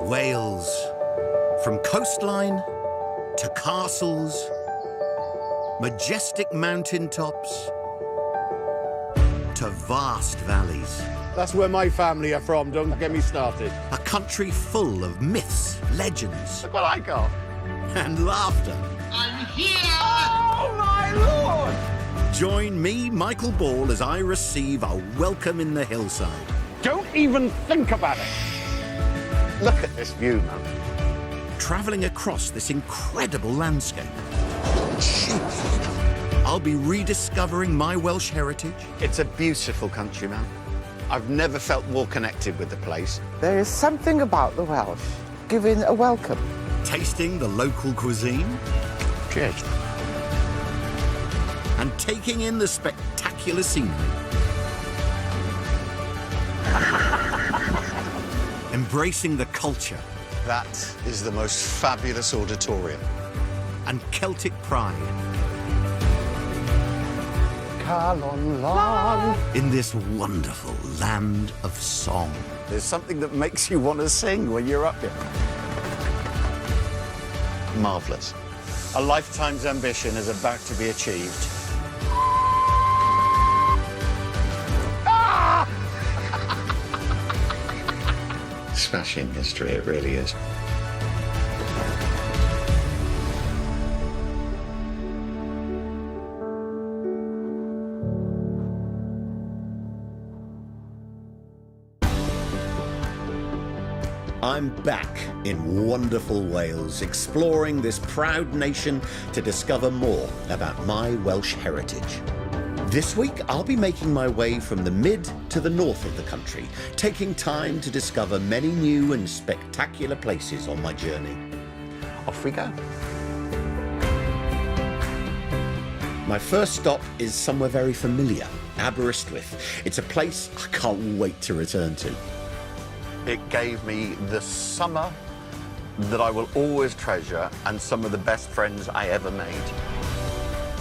Wales. From coastline to castles, majestic mountaintops to vast valleys. That's where my family are from, don't get me started. A country full of myths, legends, Look what I got. and laughter. I'm here! Oh, my Lord! Join me, Michael Ball, as I receive a welcome in the hillside. Don't even think about it. Look at this view, man. Travelling across this incredible landscape. I'll be rediscovering my Welsh heritage. It's a beautiful country, man. I've never felt more connected with the place. There is something about the Welsh giving a welcome. Tasting the local cuisine. Cheers. And taking in the spectacular scenery. Embracing the culture. That is the most fabulous auditorium. And Celtic pride. Calon Lan. In this wonderful land of song. There's something that makes you want to sing when you're up here. Marvellous. A lifetime's ambition is about to be achieved. Ah! Smashing history, it really is. I'm back in wonderful Wales, exploring this proud nation to discover more about my Welsh heritage. This week, I'll be making my way from the mid to the north of the country, taking time to discover many new and spectacular places on my journey. Off we go. My first stop is somewhere very familiar, Aberystwyth. It's a place I can't wait to return to. It gave me the summer that I will always treasure and some of the best friends I ever made.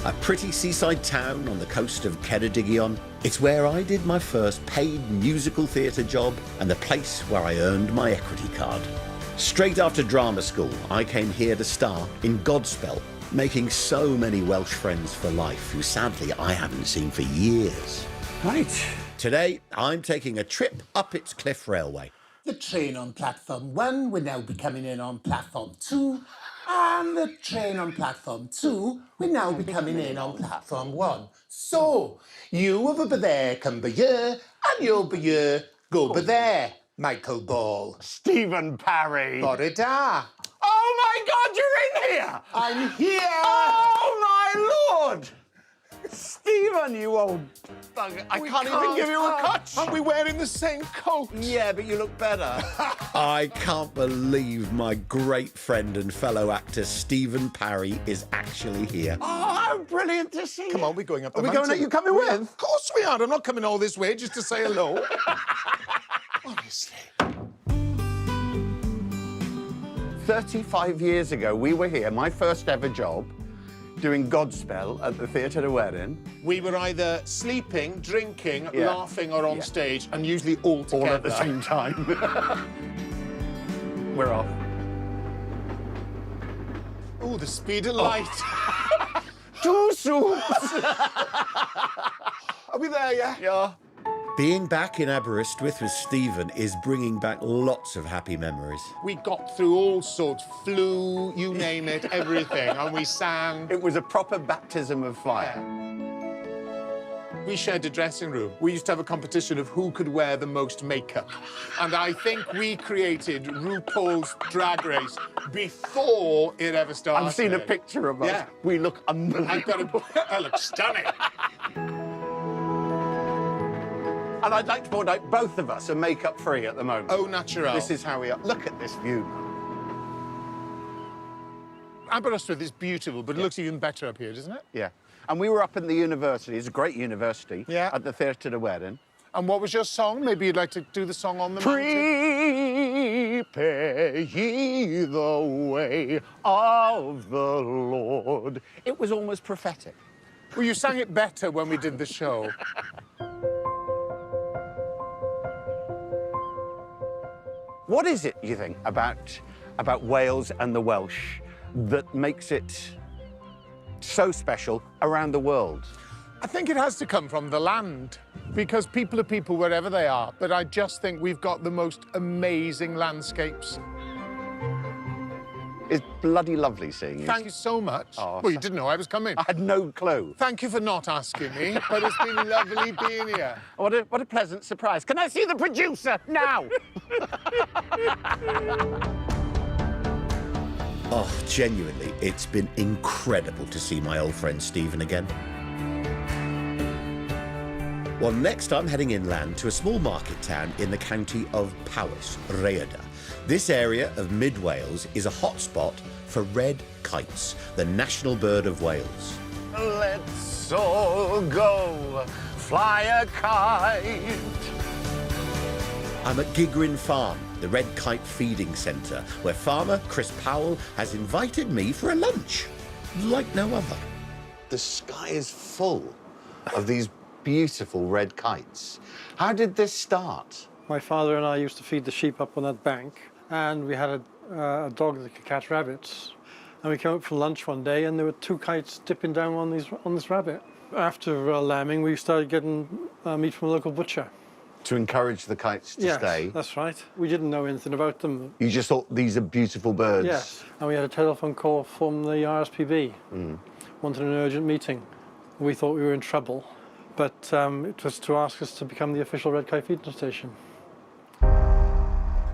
A pretty seaside town on the coast of Ceredigion. It's where I did my first paid musical theatre job and the place where I earned my equity card. Straight after drama school, I came here to star in Godspell, making so many Welsh friends for life who sadly I haven't seen for years. Right. Today, I'm taking a trip up its cliff railway. The train on platform 1 will now be coming in on platform 2, and the train on platform 2 will now be coming in on platform 1. So, you over there come by here, and you over here go by there, Michael Ball. Stephen Parry. Got it, ah? Oh my God, you're in here! I'm here! Oh my Lord! Stephen, you old bugger. I can't even give you a cut. Aren't we wearing the same coat? Yeah, but you look better. I can't believe my great friend and fellow actor Stephen Parry is actually here. Oh, how brilliant to see you. Come on, we're going up the Are we mountain. going? Are you coming with? Of course we are. I'm not coming all this way just to say hello. Honestly. 35 years ago, we were here, my first ever job, doing Godspell at the Theatre de Werin. We were either sleeping, drinking, Yeah. laughing, or on Yeah. stage, and usually all together. All at the same time. We're off. Oh, the speed of light. Two soups! Are we there yet? Yeah. Being back in Aberystwyth with Stephen is bringing back lots of happy memories. We got through all sorts, flu, you name it, everything, and we sang. It was a proper baptism of fire. We shared a dressing room. We used to have a competition of who could wear the most makeup. And I think we created RuPaul's Drag Race before it ever started. I've seen a picture of us. Yeah. We look unbelievable. I look stunning. And I'd like to point out, both of us are makeup-free at the moment. Oh, natural. This is how we are. Look at this view. Aberystwyth is beautiful, but it looks even better up here, doesn't it? Yeah. And we were up in the university. It's a great university. Yeah. At the Theatre de Werin. And what was your song? Maybe you'd like to do the song on the mountain. Prepare ye the way of the Lord. It was almost prophetic. Well, you sang it better when we did the show. What is it, you think, about Wales and the Welsh that makes it so special around the world? I think it has to come from the land, because people are people wherever they are, but I just think we've got the most amazing landscapes. It's bloody lovely seeing you. Thank you so much. Oh, Well, you didn't know I was coming. I had no clue. Thank you for not asking me, but it's been lovely being here. What a pleasant surprise. Can I see the producer now? Oh, genuinely, it's been incredible to see my old friend Stephen again. Well, next I'm heading inland to a small market town in the county of Powys, Rhaeadr. This area of mid-Wales is a hotspot for red kites, the national bird of Wales. Let's all go fly a kite. I'm at Gigrin Farm, the red kite feeding centre, where farmer Chris Powell has invited me for a lunch, like no other. The sky is full of these beautiful red kites. How did this start? My father and I used to feed the sheep up on that bank, and we had a dog that could catch rabbits. And we came out for lunch one day, and there were 2 kites dipping down on this rabbit. After lambing, we started getting meat from a local butcher. To encourage the kites to stay? Yes, that's right. We didn't know anything about them. You just thought these are beautiful birds? Yes, and we had a telephone call from the RSPB. Wanted an urgent meeting. We thought we were in trouble, but it was to ask us to become the official red kite feeding station.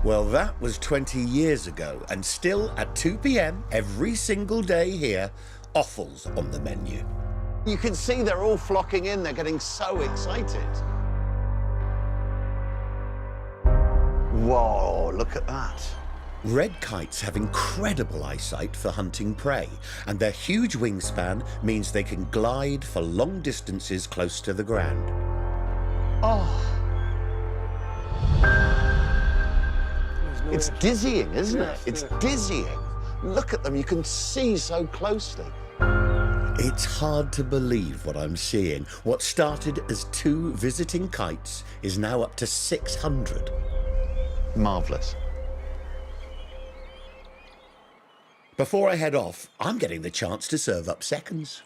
Well, that was 20 years ago, and still at 2 p.m. every single day here, offal's on the menu. You can see they're all flocking in. They're getting so excited. Whoa, look at that. Red kites have incredible eyesight for hunting prey, and their huge wingspan means they can glide for long distances close to the ground. Oh. It's dizzying, isn't it? It's dizzying. Look at them, you can see so closely. It's hard to believe what I'm seeing. What started as 2 visiting kites is now up to 600. Marvellous. Before I head off, I'm getting the chance to serve up seconds.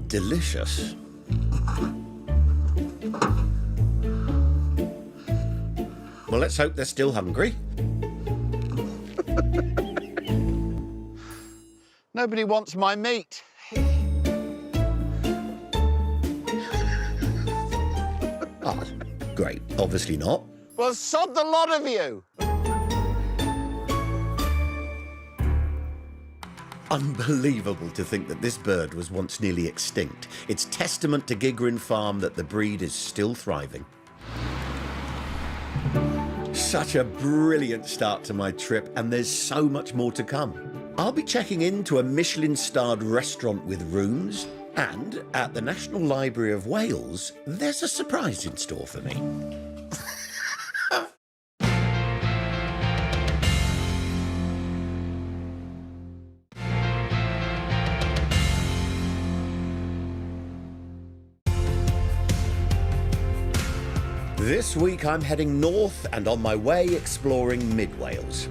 Delicious. Well, let's hope they're still hungry. Nobody wants my meat. Ah, great. Obviously not. Well, sod the lot of you. Unbelievable to think that this bird was once nearly extinct. It's testament to Gigrin Farm that the breed is still thriving. Such a brilliant start to my trip, and there's so much more to come. I'll be checking into a Michelin-starred restaurant with rooms, and at the National Library of Wales, there's a surprise in store for me. This week I'm heading north and on my way exploring mid-Wales.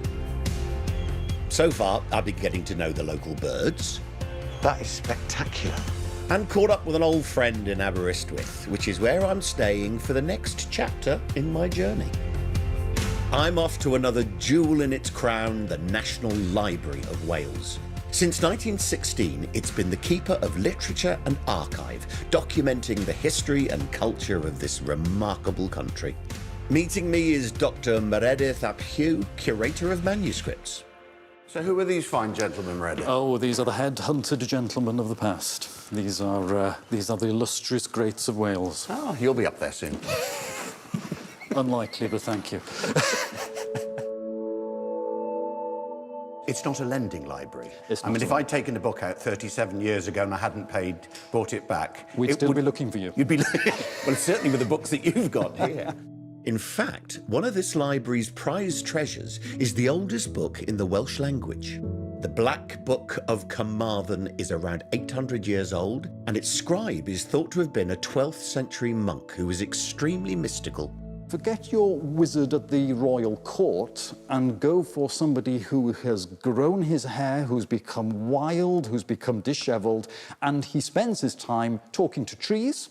So far, I've been getting to know the local birds. That is spectacular. And caught up with an old friend in Aberystwyth, which is where I'm staying for the next chapter in my journey. I'm off to another jewel in its crown, the National Library of Wales. Since 1916, it's been the keeper of literature and archive, documenting the history and culture of this remarkable country. Meeting me is Dr. Meredith Ep2, curator of manuscripts. So who are these fine gentlemen, Meredith? Oh, these are the head-hunted gentlemen of the past. These are the illustrious greats of Wales. Oh, you'll be up there soon. Unlikely, but thank you. It's not a lending library. It's I mean, not if a- I'd taken a book out 37 years ago and I hadn't bought it back... We'd still be looking for you. You'd be... Well, certainly with the books that you've got here. In fact, one of this library's prized treasures is the oldest book in the Welsh language. The Black Book of Carmarthen is around 800 years old, and its scribe is thought to have been a 12th century monk who was extremely mystical. Forget your wizard at the royal court and go for somebody who has grown his hair, who's become wild, who's become dishevelled, and he spends his time talking to trees,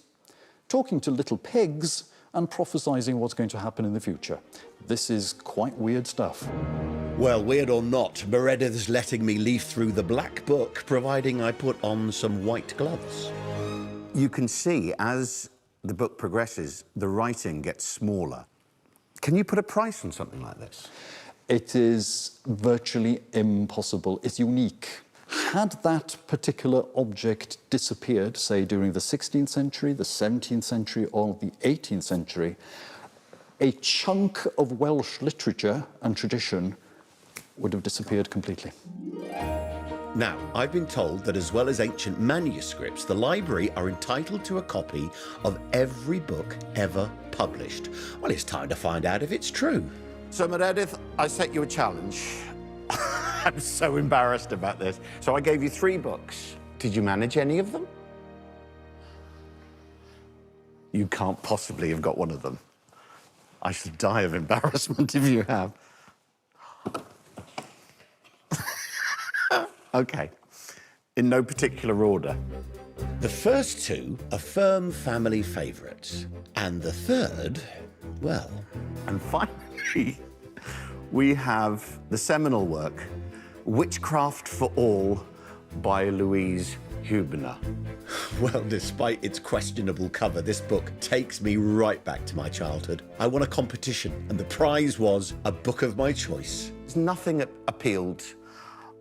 talking to little pigs, and prophesying what's going to happen in the future. This is quite weird stuff. Well, weird or not, Meredith's letting me leaf through the black book, providing I put on some white gloves. You can see as the book progresses, the writing gets smaller. Can you put a price on something like this? It is virtually impossible. It's unique. Had that particular object disappeared, say, during the 16th century, the 17th century, or the 18th century, a chunk of Welsh literature and tradition would have disappeared completely. Now, I've been told that as well as ancient manuscripts, the library are entitled to a copy of every book ever published. Well, it's time to find out if it's true. So, Meredith, I set you a challenge. I'm so embarrassed about this. So I gave you 3 books. Did you manage any of them? You can't possibly have got one of them. I shall die of embarrassment if you have. OK. In no particular order. The first 2 are firm family favourites. And the third, well... And finally, we have the seminal work, Witchcraft for All by Louise Huebner. Well, despite its questionable cover, this book takes me right back to my childhood. I won a competition, and the prize was a book of my choice. There's nothing that appealed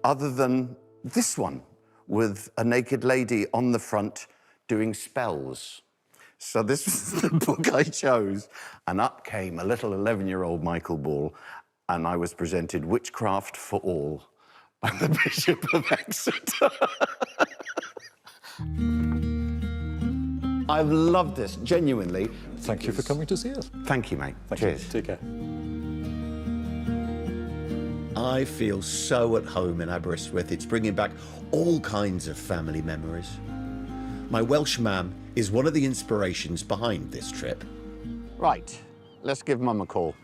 other than this one, with a naked lady on the front doing spells. So this was the book I chose, and up came a little 11-year-old Michael Ball, and I was presented Witchcraft for All by the Bishop of Exeter. I've loved this, genuinely. Thank you for coming to see us. Thank you, mate. Thank Cheers. you. Take care. I feel so at home in Aberystwyth. It's bringing back all kinds of family memories. My Welsh mam is one of the inspirations behind this trip. Right, let's give Mum a call.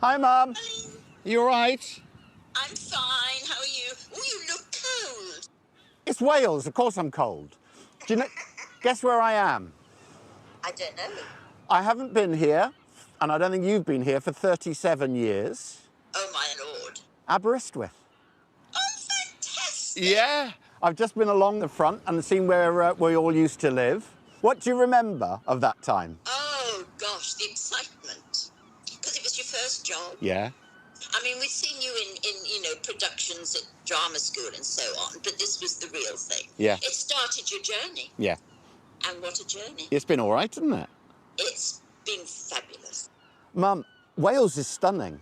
Hi, Mum. You all right? I'm fine. How are you? Oh, you look cold. It's Wales. Of course I'm cold. Do you know... Guess where I am? I don't know. I haven't been here, and I don't think you've been here for 37 years. Oh, my Lord. Aberystwyth. Oh, fantastic. Yeah. I've just been along the front and seen where we all used to live. What do you remember of that time? Oh, gosh, the excitement. Because it was your first job. Yeah. I mean, we've seen you in productions at drama school and so on, but this was the real thing. Yeah. It started your journey. Yeah. And what a journey. It's been all right, hasn't it? It's been fabulous. Mum, Wales is stunning.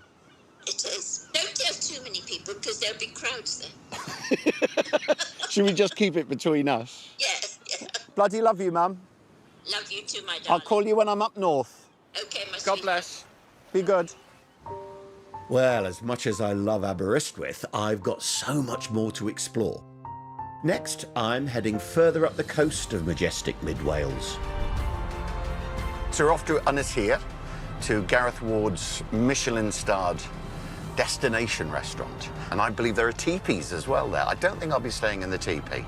It is. Don't tell too many people, because there'll be crowds there. Should we just keep it between us? Yeah. Bloody love you, Mum. Love you too, my darling. I'll call you when I'm up north. Okay, my God sweetheart. bless. Be good. Well, as much as I love Aberystwyth, I've got so much more to explore. Next, I'm heading further up the coast of majestic mid-Wales. So we're off to Ynyshir, to Gareth Ward's Michelin-starred destination restaurant. And I believe there are teepees as well there. I don't think I'll be staying in the teepee.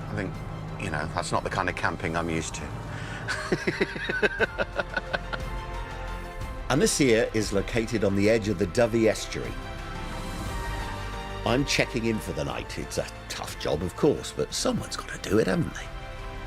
I think, you know, that's not the kind of camping I'm used to. Ynyshir is located on the edge of the Dyfi estuary. I'm checking in for the night. It's a tough job, of course, but someone's got to do it, haven't they?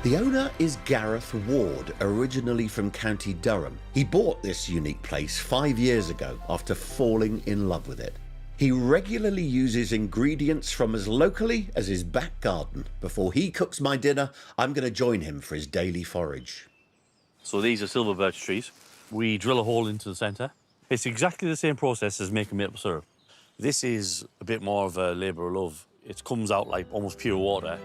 The owner is Gareth Ward, originally from County Durham. He bought this unique place 5 years ago after falling in love with it. He regularly uses ingredients from as locally as his back garden. Before he cooks my dinner, I'm going to join him for his daily forage. So these are silver birch trees. We drill a hole into the centre. It's exactly the same process as making maple syrup. This is a bit more of a labour of love. It comes out like almost pure water.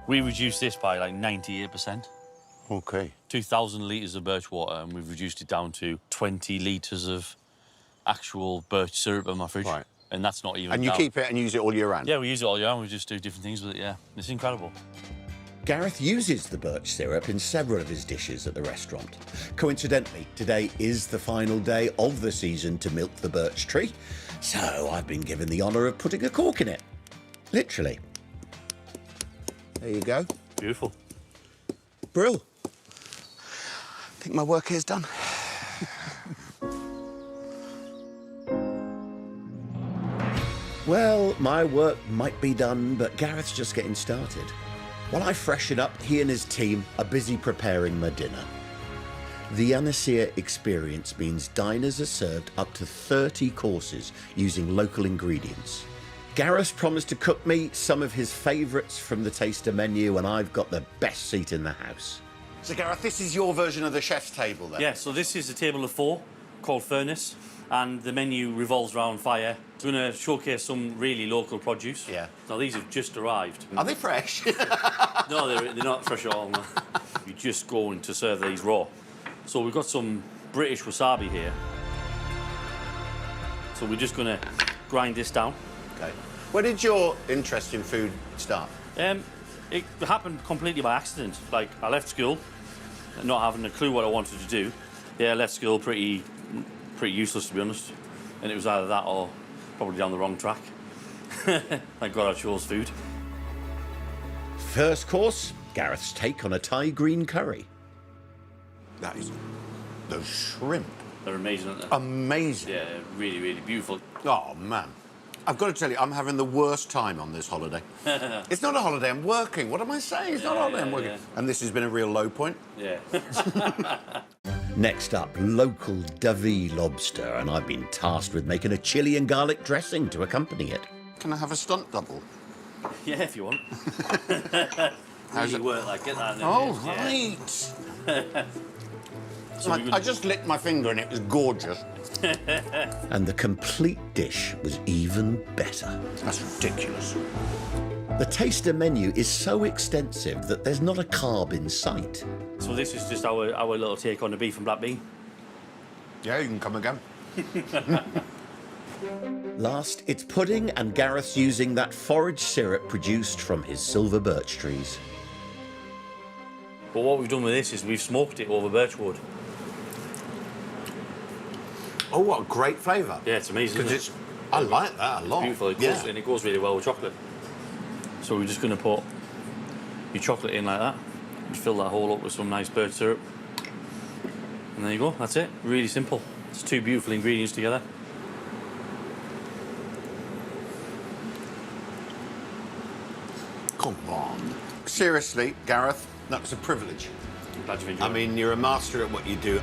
We reduced this by like 98%. OK. 2,000 litres of birch water, and we've reduced it down to 20 litres of actual birch syrup in my fridge. Right. And that's not even And you down. keep it and use it all year round? Yeah, we use it all year round. We just do different things with it, yeah. It's incredible. Gareth uses the birch syrup in several of his dishes at the restaurant. Coincidentally, today is the final day of the season to milk the birch tree, so I've been given the honour of putting a cork in it. Literally. There you go. Beautiful. Brill. I think my work here's done. Well, my work might be done, but Gareth's just getting started. While I freshen up, he and his team are busy preparing my dinner. The Ynyshir experience means diners are served up to 30 courses using local ingredients. Gareth's promised to cook me some of his favourites from the taster menu, and I've got the best seat in the house. So, Gareth, this is your version of the chef's table, then? Yeah, so this is a table of 4 called Furnace, and the menu revolves around fire. It's going to showcase some really local produce. Yeah. Now, these have just arrived. Are they fresh? No, they're not fresh at all. No. You're just going to serve these raw. So we've got some British wasabi here. So we're just going to grind this down. OK. Where did your interest in food start? It happened completely by accident. Like, I left school, not having a clue what I wanted to do. Yeah, I left school pretty useless, to be honest. And it was either that or probably down the wrong track. Thank God I chose food. First course, Gareth's take on a Thai green curry. That is... those shrimp. They're amazing, aren't they? Amazing. Yeah, really, really beautiful. Oh, man. I've got to tell you, I'm having the worst time on this holiday. It's not a holiday, I'm working. What am I saying? It's not a holiday, I'm working. Yeah. And this has been a real low point. Yeah. Next up, local Dyfi lobster, and I've been tasked with making a chilli and garlic dressing to accompany it. Can I have a stunt double? Yeah, if you want. How's Really it work, like, get that in there. Oh, Yeah. right. So we're I just licked my finger and it was gorgeous. And the complete dish was even better. That's ridiculous. The taster menu is so extensive that there's not a carb in sight. So this is just our little take on the beef and black bean. Yeah, you can come again. Last, it's pudding, and Gareth's using that forage syrup produced from his silver birch trees. But what we've done with this is we've smoked it over birch wood. Oh, what a great flavour. Yeah, it's amazing, isn't it? Because I like that a lot. Beautiful, and it goes really well with chocolate. So we're just going to put your chocolate in like that. Just fill that hole up with some nice birch syrup. And there you go, that's it. Really simple. It's 2 beautiful ingredients together. Come on. Seriously, Gareth, that was a privilege. I'm glad you've enjoyed I mean, you're a master at what you do.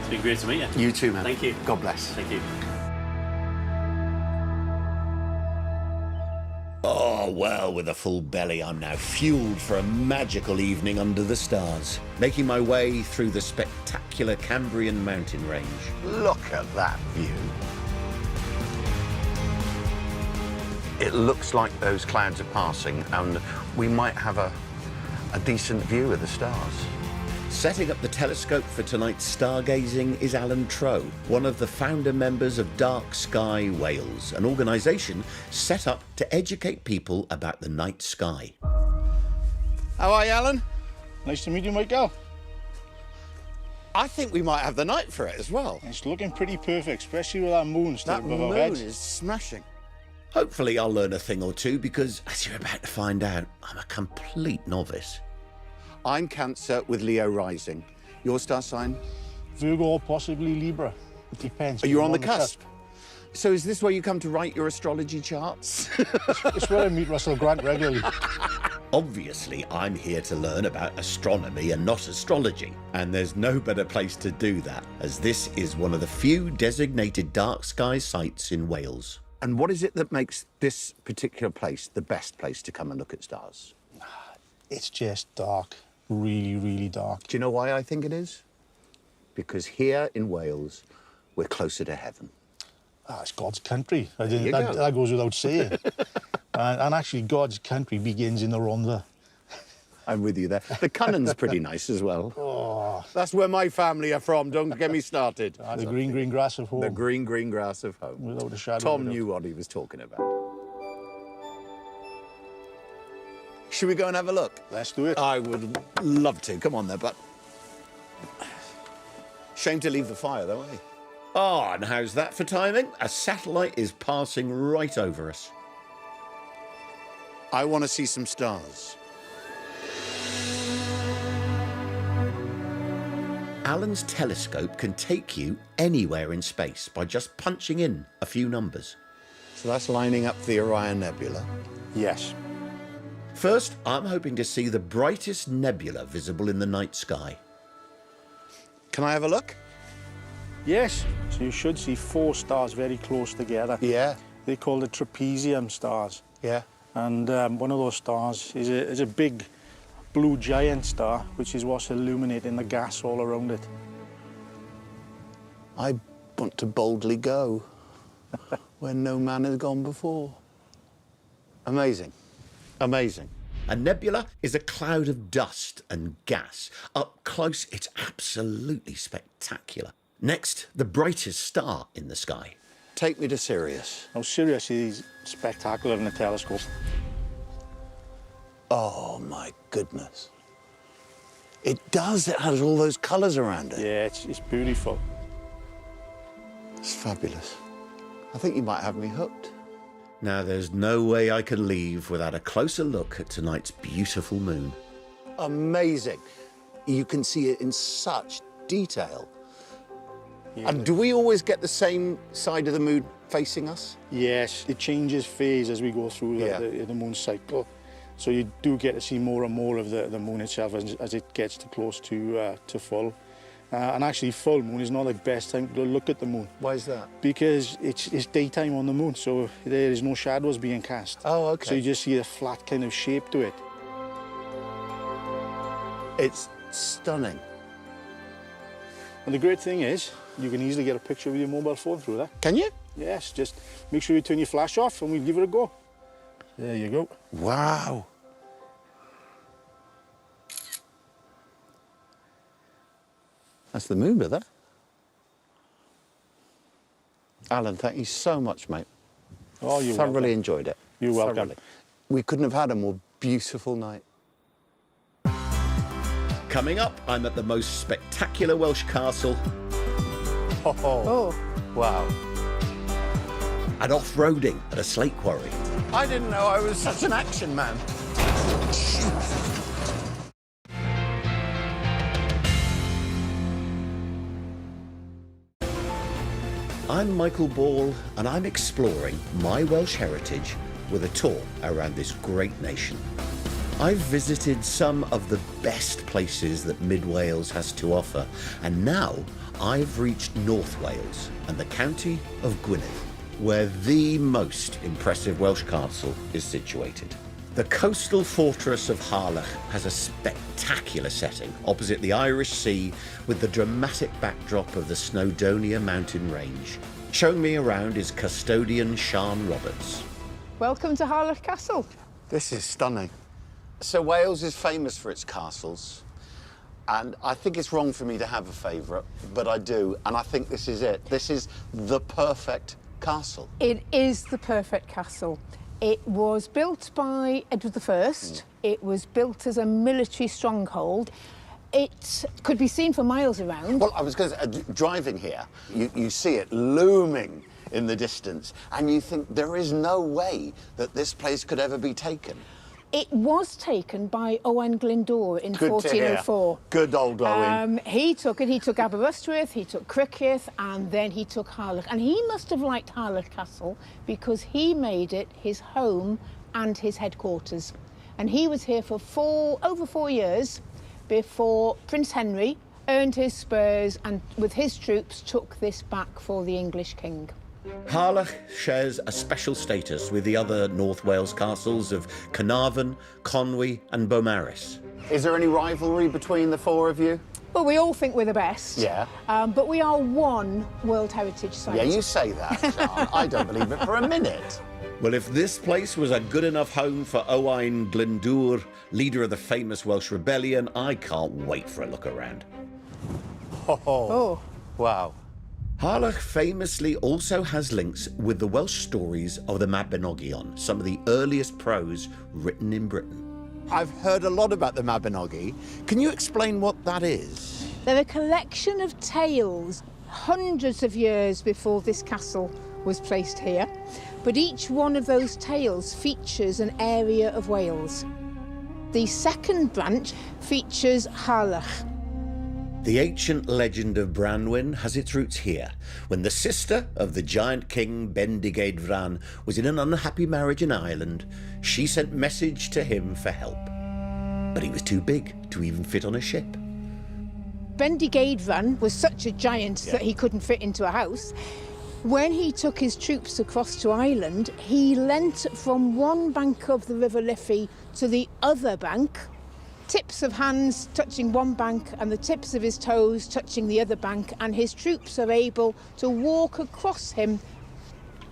It's been great to meet you. You too, man. Thank you. God bless. Thank you. Oh, well, with a full belly, I'm now fueled for a magical evening under the stars, making my way through the spectacular Cambrian mountain range. Look at that view. It looks like those clouds are passing and we might have a decent view of the stars. Setting up the telescope for tonight's stargazing is Alan Trow, one of the founder members of Dark Sky Wales, an organisation set up to educate people about the night sky. How are you, Alan? Nice to meet you, Michael. I think we might have the night for it as well. It's looking pretty perfect, especially with that moon still That above our moon heads. is smashing. Hopefully I'll learn a thing or two because, as you're about to find out, I'm a complete novice. I'm Cancer with Leo rising. Your star sign? Virgo or possibly Libra. It depends. You're on the cusp. So is this where you come to write your astrology charts? It's where I meet Russell Grant regularly. Obviously, I'm here to learn about astronomy and not astrology. And there's no better place to do that, as this is one of the few designated dark sky sites in Wales. And what is it that makes this particular place the best place to come and look at stars? It's just dark. Really, really dark. Do you know why I think it is? Because here in Wales, we're closer to heaven. It's God's country. You That go. goes without saying. and actually, God's country begins in the Rhondda. I'm with you there. The Cunnon's pretty nice as well. Oh, That's where my family are from. Don't get me started. The green, green grass of home. The green, green grass of home. Without a shadow Tom of a doubt. knew what he was talking about. Should we go and have a look? Let's do it. I would love to. Come on there, but... Shame to leave the fire, though, eh? Oh, and how's that for timing? A satellite is passing right over us. I want to see some stars. Alan's telescope can take you anywhere in space by just punching in a few numbers. So that's lining up the Orion Nebula. Yes. First, I'm hoping to see the brightest nebula visible in the night sky. Can I have a look? Yes. So you should see 4 stars very close together. Yeah. They're called the trapezium stars. Yeah. And one of those stars is a big blue giant star, which is what's illuminating the gas all around it. I want to boldly go where no man has gone before. Amazing. Amazing. A nebula is a cloud of dust and gas. Up close, it's absolutely spectacular. Next, the brightest star in the sky. Take me to Sirius. Now, Sirius is spectacular in the telescope. Oh, my goodness. It does. It has all those colours around it. Yeah, it's beautiful. It's fabulous. I think you might have me hooked. Now, there's no way I can leave without a closer look at tonight's beautiful moon. Amazing. You can see it in such detail. Yeah. And do we always get the same side of the moon facing us? Yes, it changes phase as we go through the moon cycle. So you do get to see more and more of the moon itself as it gets too close to full. And actually, full moon is not the best time to look at the moon. Why is that? Because it's daytime on the moon, so there is no shadows being cast. Oh, okay. So you just see a flat kind of shape to it. It's stunning. And the great thing is, you can easily get a picture with your mobile phone through that. Can you? Yes, just make sure you turn your flash off and we'll give it a go. There you go. Wow. That's the moon, brother. Alan, thank you so much, mate. Oh, you're welcome. Thoroughly enjoyed it. You're welcome. Thoroughly. We couldn't have had a more beautiful night. Coming up, I'm at the most spectacular Welsh castle. Oh. Wow. And off-roading at a slate quarry. I didn't know I was such an action man. I'm Michael Ball, and I'm exploring my Welsh heritage with a tour around this great nation. I've visited some of the best places that Mid Wales has to offer, and now I've reached North Wales and the county of Gwynedd, where the most impressive Welsh castle is situated. The coastal fortress of Harlech has a spectacular setting opposite the Irish Sea with the dramatic backdrop of the Snowdonia mountain range. Showing me around is custodian Sian Roberts. Welcome to Harlech Castle. This is stunning. So Wales is famous for its castles, and I think it's wrong for me to have a favourite, but I do, and I think this is it. This is the perfect castle. It is the perfect castle. It was built by Edward I. It was built as a military stronghold. It could be seen for miles around. Well, I was going to say, driving here, you see it looming in the distance, and you think there is no way that this place could ever be taken. It was taken by Owain Glyndŵr in Good 1404. Good old Owain. He took it. He took Aberystwyth, he took Criccieth, and then he took Harlech. And he must have liked Harlech Castle because he made it his home and his headquarters. And he was here for over 4 years before Prince Henry earned his spurs and with his troops took this back for the English king. Harlech shares a special status with the other North Wales castles of Carnarvon, Conwy and Beaumaris. Is there any rivalry between the four of you? Well, we all think we're the best. Yeah. But we are one World Heritage Site. Yeah, you say that, Sian. I don't believe it for a minute. Well, if this place was a good enough home for Owain Glyndŵr, leader of the famous Welsh rebellion, I can't wait for a look around. Oh. Wow. Harlech famously also has links with the Welsh stories of the Mabinogion, some of the earliest prose written in Britain. I've heard a lot about the Mabinogi. Can you explain what that is? They're a collection of tales hundreds of years before this castle was placed here, but each one of those tales features an area of Wales. The second branch features Harlech. The ancient legend of Branwen has its roots here, when the sister of the giant king Bendigeidfran was in an unhappy marriage in Ireland. She sent message to him for help, but he was too big to even fit on a ship. Bendigeidfran was such a giant that he couldn't fit into a house. When he took his troops across to Ireland, he leant from one bank of the River Liffey to the other bank, tips of hands touching one bank and the tips of his toes touching the other bank, and his troops are able to walk across him,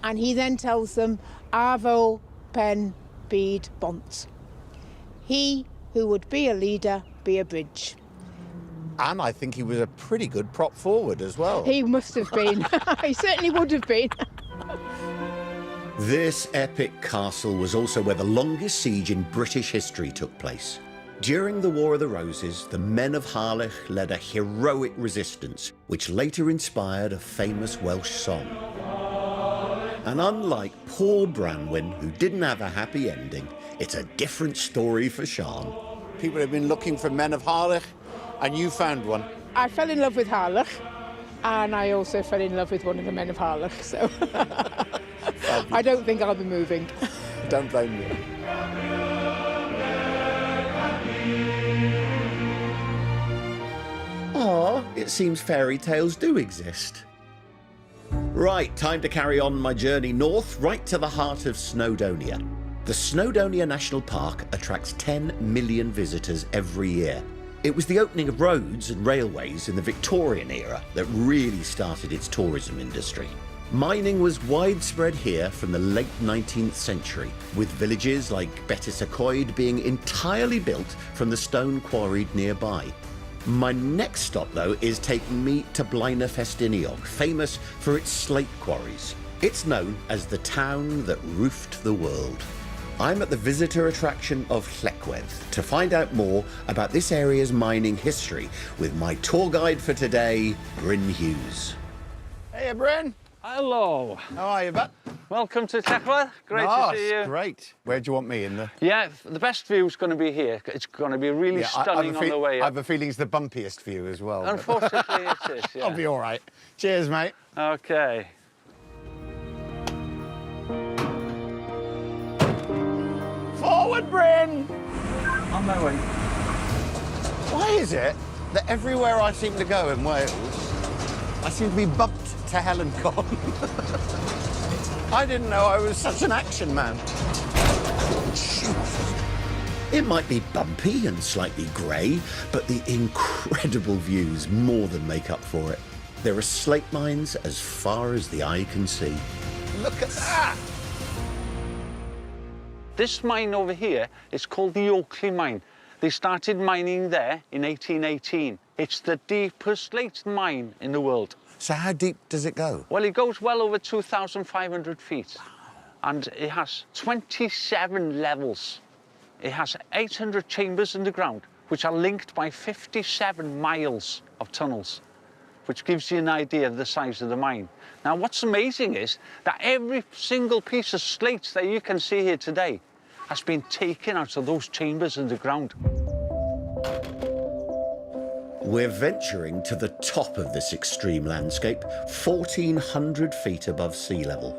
and he then tells them, Arvo pen byd bont. He who would be a leader, be a bridge. And I think he was a pretty good prop forward as well. He must have been. He certainly would have been. This epic castle was also where the longest siege in British history took place. During the War of the Roses, the men of Harlech led a heroic resistance, which later inspired a famous Welsh song. And unlike poor Branwen, who didn't have a happy ending, it's a different story for Sian. People have been looking for men of Harlech, and you found one. I fell in love with Harlech, and I also fell in love with one of the men of Harlech, so I don't think I'll be moving. Don't blame you. Ah, it seems fairy tales do exist. Right, time to carry on my journey north, right to the heart of Snowdonia. The Snowdonia National Park attracts 10 million visitors every year. It was the opening of roads and railways in the Victorian era that really started its tourism industry. Mining was widespread here from the late 19th century, with villages like Betysacoed being entirely built from the stone quarried nearby. My next stop, though, is taking me to Blaenau Festiniog, famous for its slate quarries. It's known as the town that roofed the world. I'm at the visitor attraction of Llecwedd to find out more about this area's mining history with my tour guide for today, Bryn Hughes. Hey, Bryn. Hello. How are you, bud? Welcome to Llecwedd. Great to see you. Great. Where do you want me in the? Yeah, the best view is going to be here. It's going to be really stunning on the way up. I have a feeling it's the bumpiest view as well. Unfortunately, it is, yeah. I'll be all right. Cheers, mate. OK. Forward, Bryn! On my way. Why is it that everywhere I seem to go in Wales, I seem to be bumped to hell and gone? I didn't know I was such an action man. It might be bumpy and slightly grey, but the incredible views more than make up for it. There are slate mines as far as the eye can see. Look at that! This mine over here is called the Oakley Mine. They started mining there in 1818. It's the deepest slate mine in the world. So how deep does it go? Well, it goes well over 2,500 feet. And it has 27 levels. It has 800 chambers in the ground, which are linked by 57 miles of tunnels, which gives you an idea of the size of the mine. Now, what's amazing is that every single piece of slate that you can see here today has been taken out of those chambers in the ground. We're venturing to the top of this extreme landscape, 1,400 feet above sea level.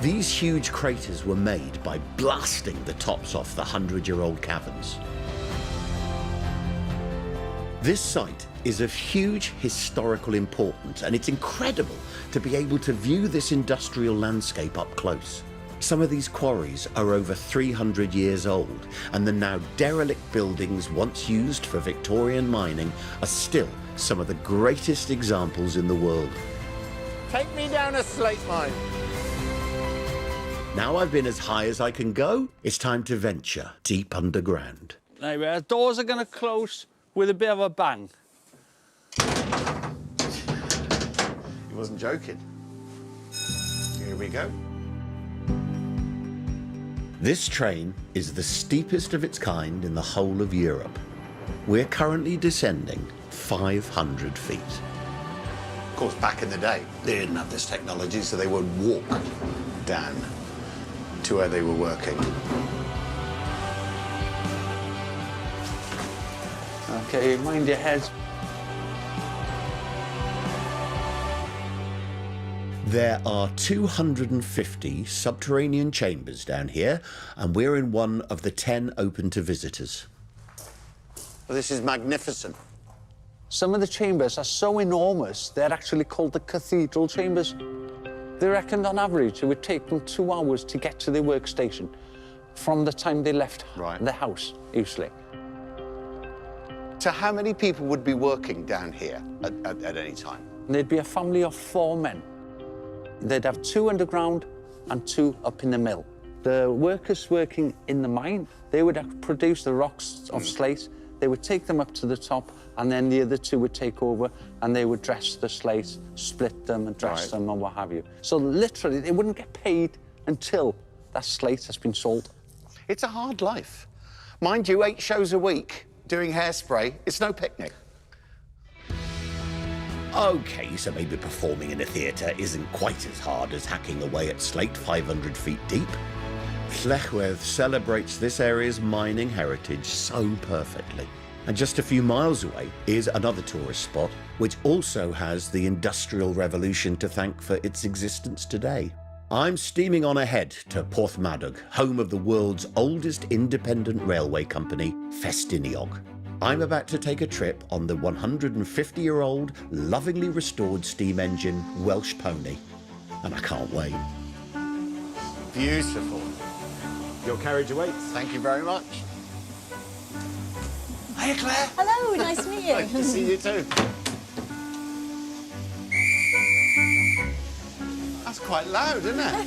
These huge craters were made by blasting the tops off the 100-year-old caverns. This site is of huge historical importance, and it's incredible to be able to view this industrial landscape up close. Some of these quarries are over 300 years old, and the now derelict buildings once used for Victorian mining are still some of the greatest examples in the world. Take me down a slate mine. Now I've been as high as I can go, it's time to venture deep underground. Now, doors are going to close with a bit of a bang. He wasn't joking. Here we go. This train is the steepest of its kind in the whole of Europe. We're currently descending 500 feet. Of course, back in the day, they didn't have this technology, so they would walk down to where they were working. Okay, mind your head. There are 250 subterranean chambers down here, and we're in one of the 10 open to visitors. Well, this is magnificent. Some of the chambers are so enormous, they're actually called the cathedral chambers. They reckoned on average it would take them 2 hours to get to their workstation from the time they left the house, usually. So how many people would be working down here at any time? There'd be a family of 4 men. They'd have 2 underground and 2 up in the mill. The workers working in the mine, they would produce the rocks of slate. They would take them up to the top, and then the other 2 would take over, and they would dress the slate, split them and dress them and what have you. So literally, they wouldn't get paid until that slate has been sold. It's a hard life. Mind you, 8 shows a week doing hairspray, it's no picnic. OK, so maybe performing in a theatre isn't quite as hard as hacking away at slate 500 feet deep. Llechlwedd celebrates this area's mining heritage so perfectly. And just a few miles away is another tourist spot, which also has the Industrial Revolution to thank for its existence today. I'm steaming on ahead to Porthmadog, home of the world's oldest independent railway company, Festiniog. I'm about to take a trip on the 150-year-old, lovingly restored steam engine Welsh Pony, and I can't wait. Beautiful. Your carriage awaits. Thank you very much. Hiya, Claire. Hello, nice to meet you. Nice to see you too. That's quite loud, isn't it?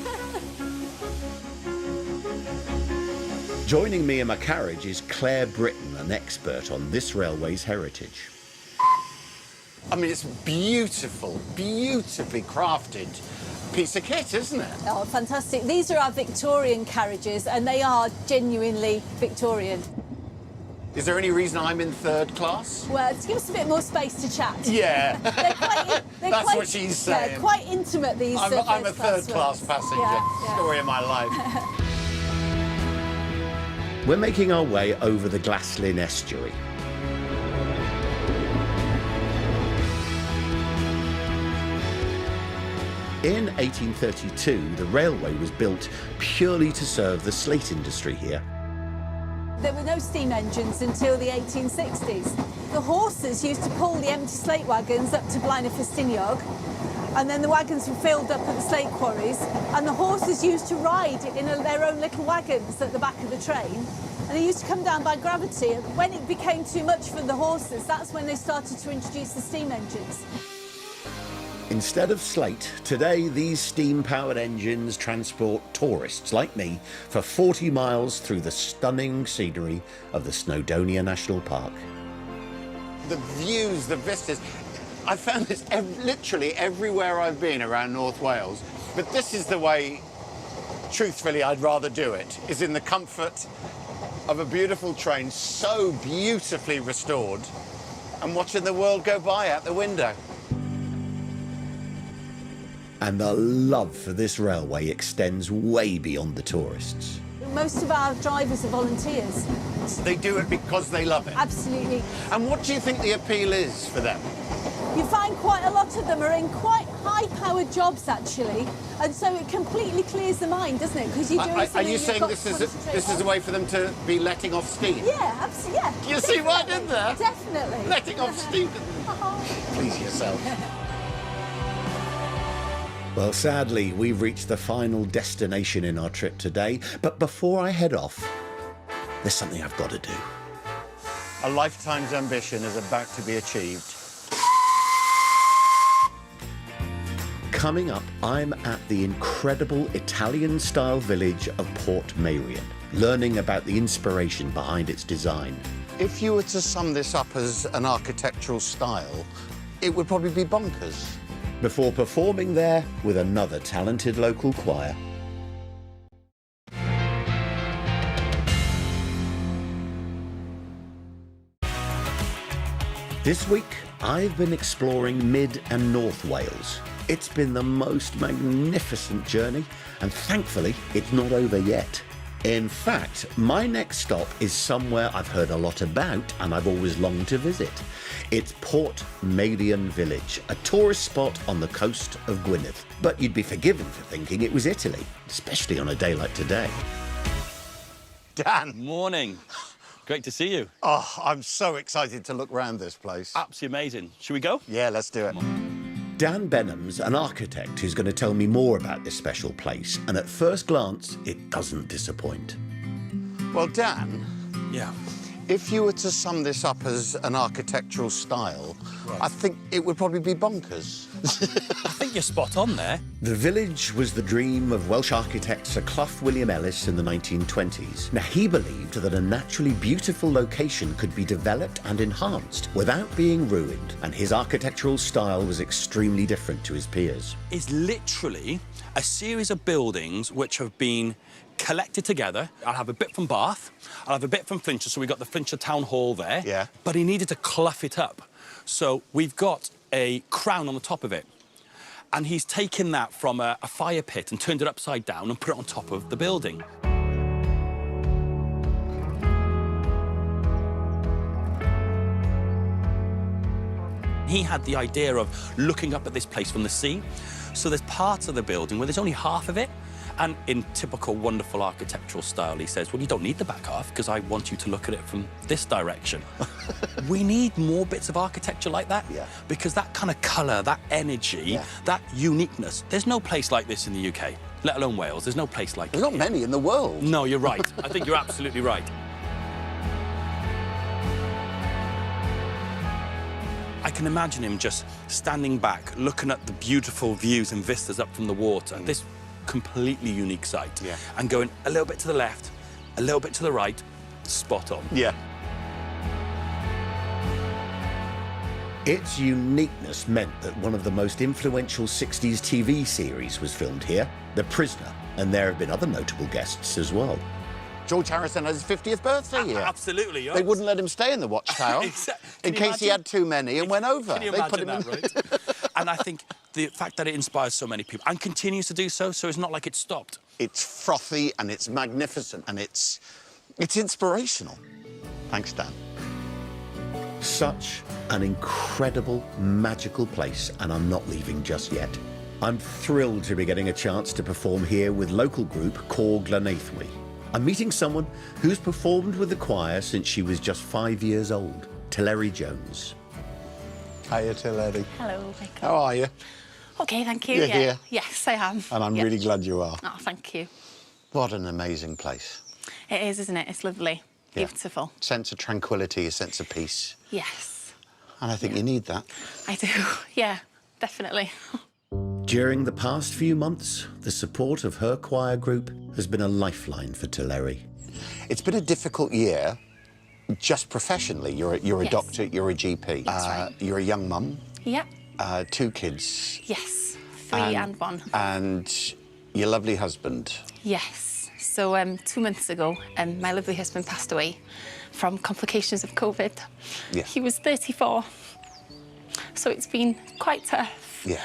Joining me in my carriage is Claire Britton, an expert on this railway's heritage. I mean, it's beautiful, beautifully crafted piece of kit, isn't it? Oh, fantastic. These are our Victorian carriages, and they are genuinely Victorian. Is there any reason I'm in 3rd class? Well, to give us a bit more space to chat. Yeah. That's what she's saying. Yeah, quite intimate, these I'm a 3rd class ones. passenger. Yeah. Story of my life. We're making our way over the Glaslyn estuary. In 1832, the railway was built purely to serve the slate industry here. There were no steam engines until the 1860s. The horses used to pull the empty slate wagons up to Festiniog, and then the wagons were filled up at the slate quarries, and the horses used to ride in their own little wagons at the back of the train, and they used to come down by gravity. And when it became too much for the horses, that's when they started to introduce the steam engines. Instead of slate, today these steam-powered engines transport tourists like me for 40 miles through the stunning scenery of the Snowdonia National Park. The views, the vistas. I found this literally everywhere I've been around North Wales, but this is the way, truthfully, I'd rather do it, is in the comfort of a beautiful train so beautifully restored and watching the world go by out the window. And the love for this railway extends way beyond the tourists. Most of our drivers are volunteers. They do it because they love it. Absolutely. And what do you think the appeal is for them? You find quite a lot of them are in quite high-powered jobs, actually, and so it completely clears the mind, doesn't it? Because you're doing something. Are you saying this is a way for them to be letting off steam? Yeah, absolutely. Yeah. You see what I did there? Definitely. Letting off steam. Please yourself. Well, sadly, we've reached the final destination in our trip today. But before I head off, there's something I've got to do. A lifetime's ambition is about to be achieved. Coming up, I'm at the incredible Italian-style village of Port Marion, learning about the inspiration behind its design. If you were to sum this up as an architectural style, it would probably be bonkers. Before performing there with another talented local choir. This week, I've been exploring Mid and North Wales. It's been the most magnificent journey, and thankfully, it's not over yet. In fact, my next stop is somewhere I've heard a lot about and I've always longed to visit. It's Port Maidian Village, a tourist spot on the coast of Gwynedd. But you'd be forgiven for thinking it was Italy, especially on a day like today. Dan. Morning. Great to see you. Oh, I'm so excited to look around this place. Absolutely amazing. Should we go? Yeah, let's do it. Dan Benham's an architect who's going to tell me more about this special place, and at first glance, it doesn't disappoint. Well, Dan, Yeah. if you were to sum this up as an architectural style, I think it would probably be bonkers. I think you're spot on there. The village was the dream of Welsh architect Sir Clough William Ellis in the 1920s. Now, he believed that a naturally beautiful location could be developed and enhanced without being ruined, and his architectural style was extremely different to his peers. It's literally a series of buildings which have been collected together. I'll have a bit from Bath, I'll have a bit from Flintshire, so we've got the Flintshire Town Hall there. Yeah. But he needed to clough it up. So we've got a crown on the top of it. And he's taken that from a fire pit and turned it upside down and put it on top of the building. He had the idea of looking up at this place from the sea. So there's parts of the building where there's only half of it. And in typical wonderful architectural style, he says, well, you don't need the back half because I want you to look at it from this direction. We need more bits of architecture like that. Yeah. Because that kind of colour, that energy, that uniqueness, there's no place like this in the UK, let alone Wales. There's no place like There's not many in the world. No, you're right. I think you're absolutely right. I can imagine him just standing back, looking at the beautiful views and vistas up from the water. This completely unique site. Yeah. And going a little bit to the left, a little bit to the right, spot on. Yeah. Its uniqueness meant that one of the most influential 60s TV series was filmed here, The Prisoner, and there have been other notable guests as well. George Harrison had his 50th birthday here. Absolutely. They wouldn't let him stay in the Watchtower in case he had too many and went over. Can you imagine that, right? And I think the fact that it inspires so many people and continues to do so, so it's not like it's stopped. It's frothy and it's magnificent and it's inspirational. Thanks, Dan. Such an incredible, magical place, and I'm not leaving just yet. I'm thrilled to be getting a chance to perform here with local group Cor Glenaethwy. I'm meeting someone who's performed with the choir since she was just 5 years old, Teleri Jones. Hiya, Teleri. Hello, Michael. How are you? OK, thank you. You're here? Yes, I am. And I'm really glad you are. Oh, thank you. What an amazing place. It is, isn't it? It's lovely. Yeah. Beautiful. Sense of tranquility, a sense of peace. Yes. And I think you need that. I do. Yeah, definitely. During the past few months, the support of her choir group has been a lifeline for Teleri. It's been a difficult year, just professionally. You're a Yes. doctor, you're a GP. That's right. You're a young mum, Yeah. 2 kids. Yes. 3 and 1. And your lovely husband. Yes. So 2 months ago, my lovely husband passed away from complications of COVID. Yeah. He was 34. So it's been quite tough. Yeah.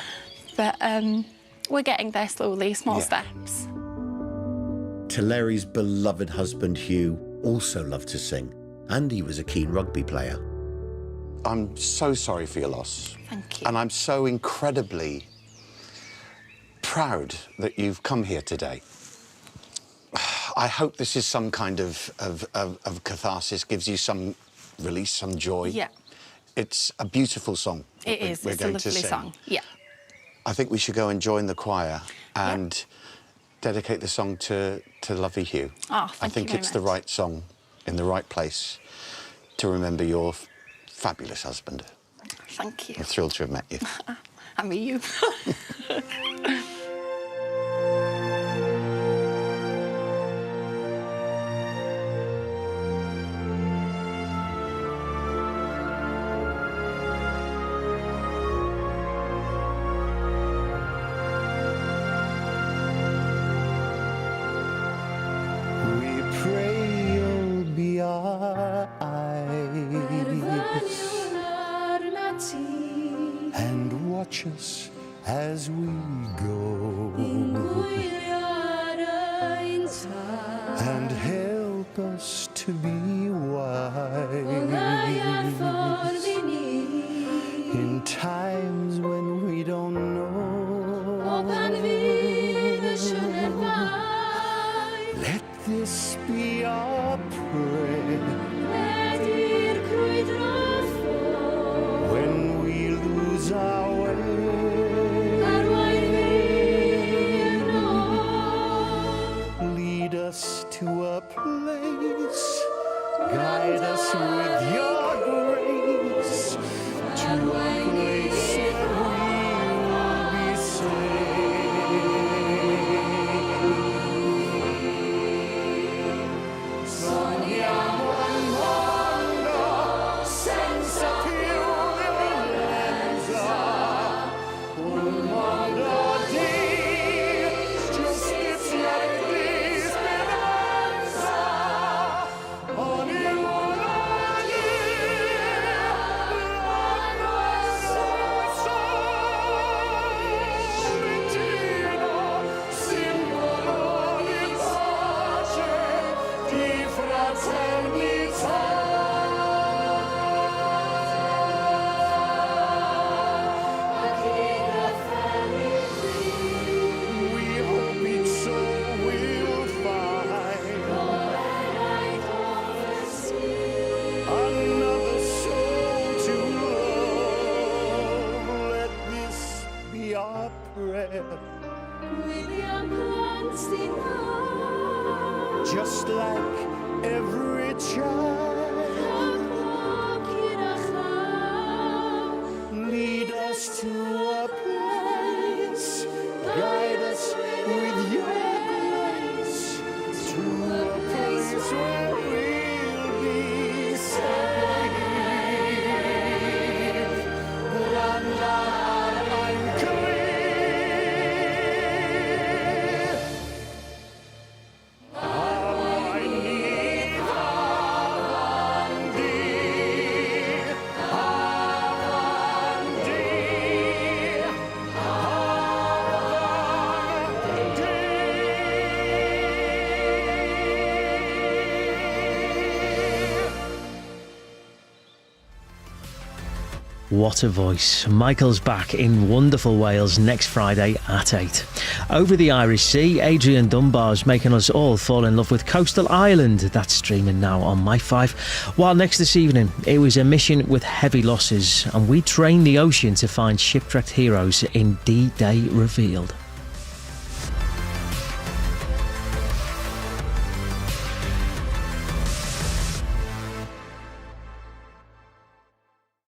But we're getting there slowly, small Yeah. steps. Teleri's beloved husband, Hugh, also loved to sing, and he was a keen rugby player. I'm so sorry for your loss. Thank you. And I'm so incredibly proud that you've come here today. I hope this is some kind of catharsis, gives you some release, some joy. Yeah. It's a beautiful song. It is. We're It's a going lovely to sing. song. Yeah. I think we should go and join the choir and dedicate the song to lovely Hugh. Oh, I think it's the right song in the right place to remember your fabulous husband. Thank you. I'm thrilled to have met you. And me, you. us as we go, and help us to be wise in times when we don't know. Let this be our prayer when we lose our way. Lead us to a place, guide us with your grace, to a place where we will be saved. Sogniamo al mondo senza più violenza, un mondo di giustizia e di speranza. Ognuno di solentino, simbolo di pace, di fraternità. We hope each soul will find another soul to love. Let this be our prayer. Just like every child, lead us to a place, guide us with your grace, to a place where we'll be saved. Randa What a voice. Michael's back in wonderful Wales next Friday at 8. Over the Irish Sea, Adrian Dunbar's making us all fall in love with Coastal Ireland. That's streaming now on My5. While next this evening, it was a mission with heavy losses, and we trained the ocean to find shipwrecked heroes in D-Day Revealed.